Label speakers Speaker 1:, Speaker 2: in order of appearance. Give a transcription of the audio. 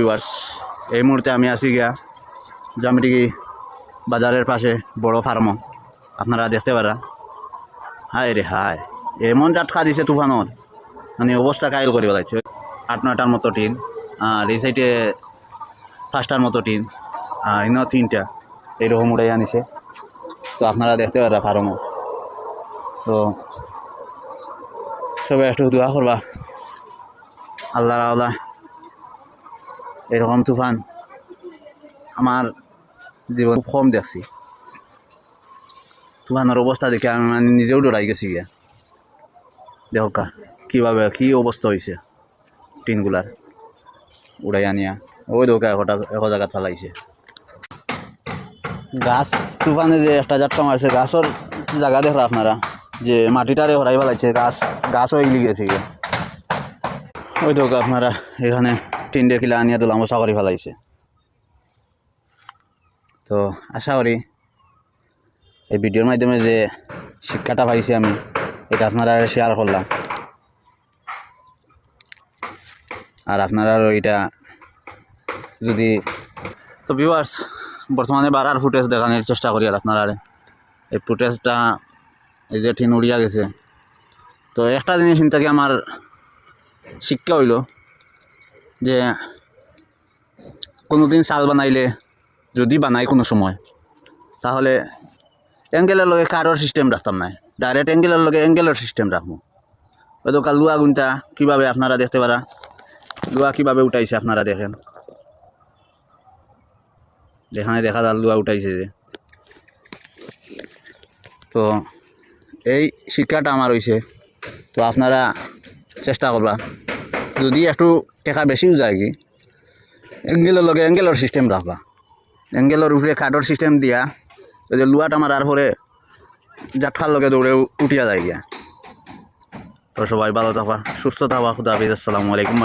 Speaker 1: Viewers, এই মুহূর্তে আমি আছি গিয়া জামডিগি বাজারের পাশে বড় ফার্মও আপনারা দেখতে পারা। হায় রে হায়, এমন জাটকা দিছে তুফানত, মানে অবস্থা কাইল করে বেলাইছে। 8-9টার মতো টিন, আর এই সাইডে 5টার মতো টিন, আর ইনো 3টা এইরকম উড়াই আনিছে। তো আপনারা দেখতে পারা ফার্মও। তো সবাই একটু দোয়া করবা, আল্লাহ আল্লাহ। এরকম তুফান আমার জীবন খুব কম দেখছি। তুফানের অবস্থা দেখে আমি মানে নিজেও ডরাই গেছি গিয়া। দেখো কীভাবে কী অবস্থা হয়েছে টিনগুলার উড়াই আনিয়া। ওই দোকা এক জায়গাত ফেলাইছে। গাছ তুফানে যে একটা জাটকা মারছে, গাছের জায়গা দেখরা আপনারা, যে মাটিটারে হরাই ফেলাইছে, গাছও এগলি গেছে গিয়া। ওই দোকা আপনারা এখানে টিন দেখিলে আনিয়া দোলা মশা করে ফেলাইছে। তো আশা করি এই ভিডিওর মাধ্যমে যে শিক্ষাটা পাইছি আমি, এটা আপনারা শেয়ার করলাম। আর আপনারাও এটা যদি তো ভিউয়ার্স, বর্তমানে বাড়ার ফুটেজ দেখানোর চেষ্টা করি। আর আপনারা এই ফুটেজটা, এই যে টিন উড়িয়া গেছে, তো একটা জিনিস থেকে আমার শিক্ষা হইল যে কোনো দিন চাল বানাইলে, যদি বানাই কোনো সময়, তাহলে এঙ্গেলের লগে কারোর সিস্টেম রাখতাম না, ডাইরেক্ট এঙ্গেলের লগে এঙ্গেলের সিস্টেম রাখবো। হয়তো কাল লুয়া গুনটা কীভাবে আপনারা দেখতে পারা, লুয়া কীভাবে উঠাইছে আপনারা দেখেন, যেখানে দেখা যায় লুয়া উঠাইছে যে। তো এই শিক্ষাটা আমার হয়েছে। তো আপনারা চেষ্টা করবা, যদি একটু টেকা বেশিও যায় কি, এঙ্গেলের লগে এঙ্গেলের সিস্টেম রাখবা। এঙ্গেলের উপরে কাঠের সিস্টেম দিয়া, যে লুয়াটা মারার পরে জাটকার লগে দৌড়ে উঠিয়া যায় গিয়া। তো সবাই ভালো থাকবা, সুস্থ থাকবা। খুদা হাফেজ। আসসালামু আলাইকুম।